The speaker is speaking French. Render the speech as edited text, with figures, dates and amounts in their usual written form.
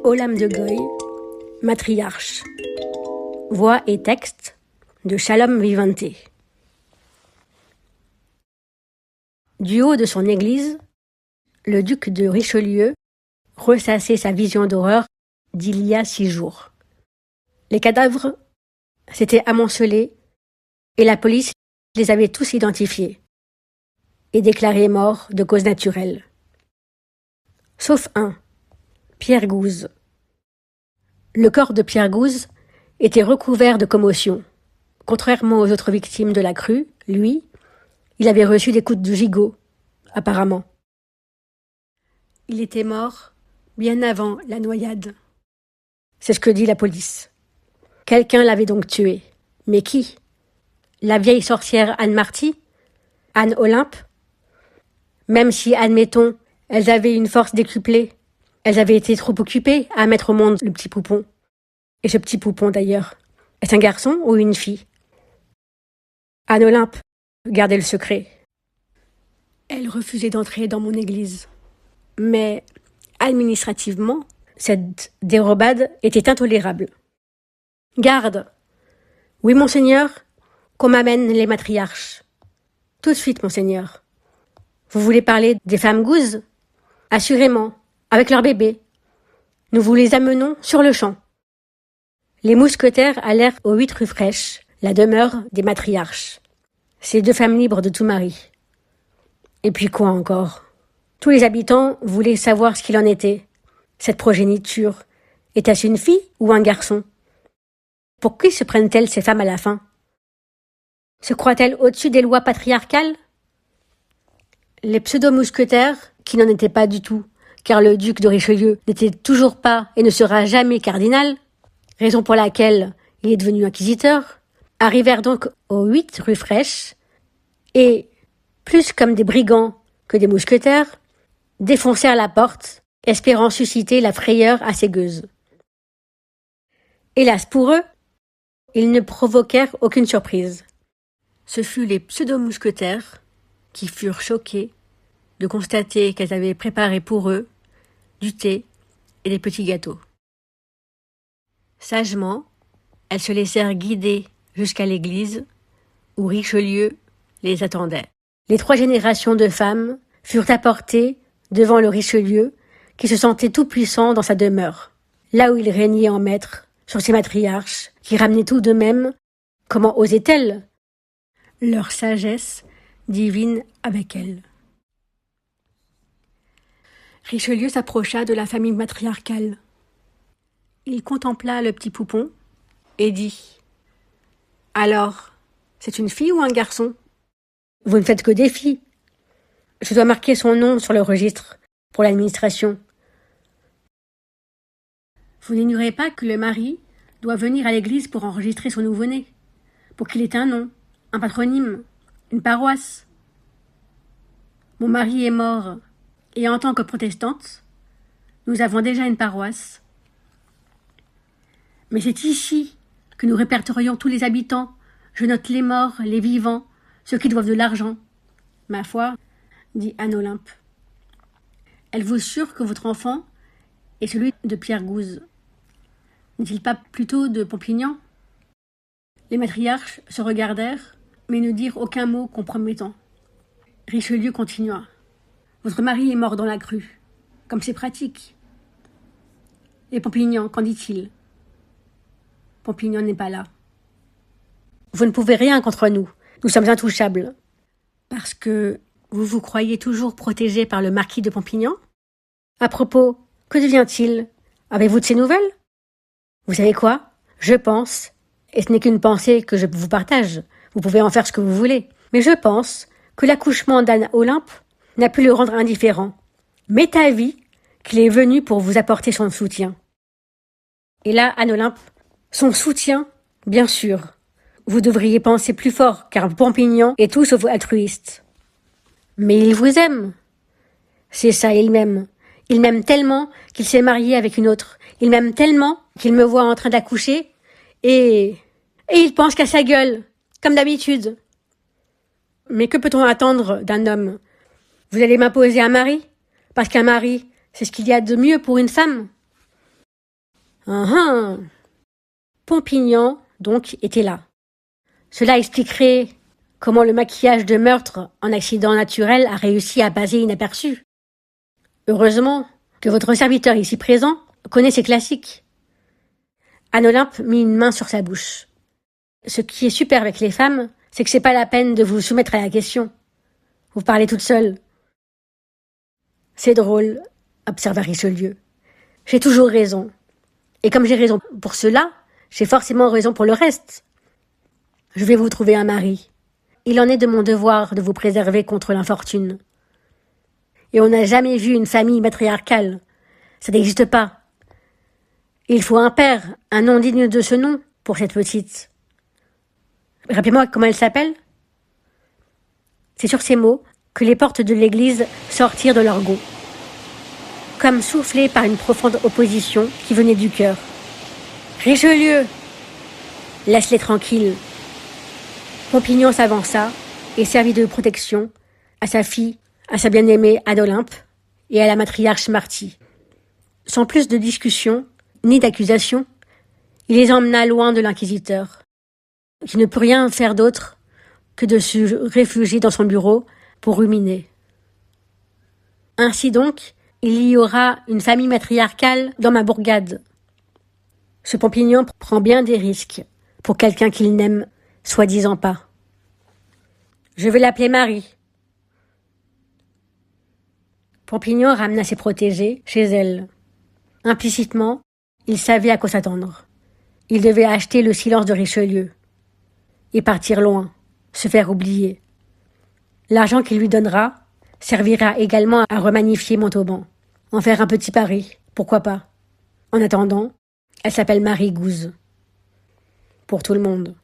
Olympe de Gouges, matriarche. Voix et texte de Shalom Vivante. Du haut de son église, le duc de Richelieu ressassait sa vision d'horreur d'il y a 6 jours. Les cadavres s'étaient amoncelés et la police les avait tous identifiés et déclarés morts de cause naturelle. Sauf un, Pierre Gouze. Le corps de Pierre Gouze était recouvert de commotion. Contrairement aux autres victimes de la crue, lui, il avait reçu des coups de gigot, apparemment. Il était mort bien avant la noyade. C'est ce que dit la police. Quelqu'un l'avait donc tué. Mais qui? La vieille sorcière Anne Marty? Anne Olympe? Même si, admettons, elles avaient une force décuplée, elles avaient été trop occupées à mettre au monde le petit poupon. Et ce petit poupon, d'ailleurs, est un garçon ou une fille? Anne Olympe gardait le secret. Elle refusait d'entrer dans mon église. Mais, administrativement, cette dérobade était intolérable. Garde! Oui, monseigneur, qu'on m'amène les matriarches. Tout de suite, monseigneur. Vous voulez parler des femmes Gouze? Assurément, avec leurs bébés. Nous vous les amenons sur le champ. Les mousquetaires allèrent aux 8 rues Fraîches, la demeure des matriarches. Ces 2 femmes libres de tout mari. Et puis quoi encore? Tous les habitants voulaient savoir ce qu'il en était. Cette progéniture, était-ce une fille ou un garçon? Pour qui se prennent-elles ces femmes à la fin? Se croient-elles au-dessus des lois patriarcales? Les pseudo-mousquetaires, qui n'en étaient pas du tout, car le duc de Richelieu n'était toujours pas et ne sera jamais cardinal, raison pour laquelle il est devenu inquisiteur, arrivèrent donc aux 8 rues Fraîches et, plus comme des brigands que des mousquetaires, défoncèrent la porte, espérant susciter la frayeur à ces gueuses. Hélas pour eux, ils ne provoquèrent aucune surprise. Ce fut les pseudo-mousquetaires qui furent choqués de constater qu'elles avaient préparé pour eux du thé et des petits gâteaux. Sagement, elles se laissèrent guider jusqu'à l'église où Richelieu les attendait. Les 3 générations de femmes furent apportées devant le Richelieu qui se sentait tout puissant dans sa demeure, là où il régnait en maître sur ses matriarches qui ramenaient tout de même, comment osaient-elles, leur sagesse divine avec elles. Richelieu s'approcha de la famille matriarcale. Il contempla le petit poupon et dit « Alors, c'est une fille ou un garçon? Vous ne faites que des filles. Je dois marquer son nom sur le registre pour l'administration. Vous n'ignorez pas que le mari doit venir à l'église pour enregistrer son nouveau-né, pour qu'il ait un nom, un patronyme, une paroisse. Mon mari est mort, et en tant que protestante, nous avons déjà une paroisse. Mais c'est ici que nous répertorions tous les habitants. Je note les morts, les vivants, ceux qui doivent de l'argent. Ma foi, dit Anne Olympe. Elle vous assure que votre enfant est celui de Pierre Gouze. N'est-il pas plutôt de Pompignan? Les matriarches se regardèrent, mais ne dirent aucun mot compromettant. Richelieu continua. Votre mari est mort dans la crue, comme c'est pratique. Et Pompignan, qu'en dit-il? Pompignan n'est pas là. Vous ne pouvez rien contre nous. Nous sommes intouchables. Parce que vous vous croyez toujours protégé par le marquis de Pompignan? À propos, que devient-il? Avez-vous de ses nouvelles? Vous savez quoi? Je pense, et ce n'est qu'une pensée que je vous partage, vous pouvez en faire ce que vous voulez, mais je pense que l'accouchement d'Anne Olympe n'a pu le rendre indifférent. M'est avis qu'il est venu pour vous apporter son soutien. Et là, Anne Olympe, son soutien, bien sûr. Vous devriez penser plus fort, car Pompignan est tout sauf altruiste. Mais il vous aime. C'est ça, il m'aime. Il m'aime tellement qu'il s'est marié avec une autre. Il m'aime tellement qu'il me voit en train d'accoucher et il pense qu'à sa gueule, comme d'habitude. Mais que peut-on attendre d'un homme? Vous allez m'imposer un mari? Parce qu'un mari, c'est ce qu'il y a de mieux pour une femme. Ah, Pompignan, donc, était là. Cela expliquerait comment le maquillage de meurtre en accident naturel a réussi à passer inaperçu. Heureusement que votre serviteur ici présent connaît ces classiques. Anne Olympe mit une main sur sa bouche. Ce qui est super avec les femmes, c'est que c'est pas la peine de vous soumettre à la question. Vous parlez toute seule. C'est drôle, observa Richelieu. J'ai toujours raison. Et comme j'ai raison pour cela, j'ai forcément raison pour le reste. Je vais vous trouver un mari. Il en est de mon devoir de vous préserver contre l'infortune. Et on n'a jamais vu une famille matriarcale. Ça n'existe pas. Il faut un père, un nom digne de ce nom pour cette petite. Rappelez-moi comment elle s'appelle. C'est sur ces mots que les portes de l'église sortirent de leur gonds, comme soufflées par une profonde opposition qui venait du cœur. Richelieu! Laisse-les tranquilles. Pompignan s'avança et servit de protection à sa fille, à sa bien-aimée Anne Olympe et à la matriarche Marty. Sans plus de discussion, ni d'accusation, il les emmena loin de l'inquisiteur, qui ne peut rien faire d'autre que de se réfugier dans son bureau pour ruminer. Ainsi donc, il y aura une famille matriarcale dans ma bourgade. Ce Pompignan prend bien des risques pour quelqu'un qu'il n'aime soi-disant pas. Je vais l'appeler Marie. Pompignan ramena ses protégés chez elle. Implicitement, il savait à quoi s'attendre. Il devait acheter le silence de Richelieu et partir loin, se faire oublier. L'argent qu'il lui donnera servira également à remanifier Montauban, en faire un petit pari, pourquoi pas. En attendant, elle s'appelle Marie Gouze. Pour tout le monde.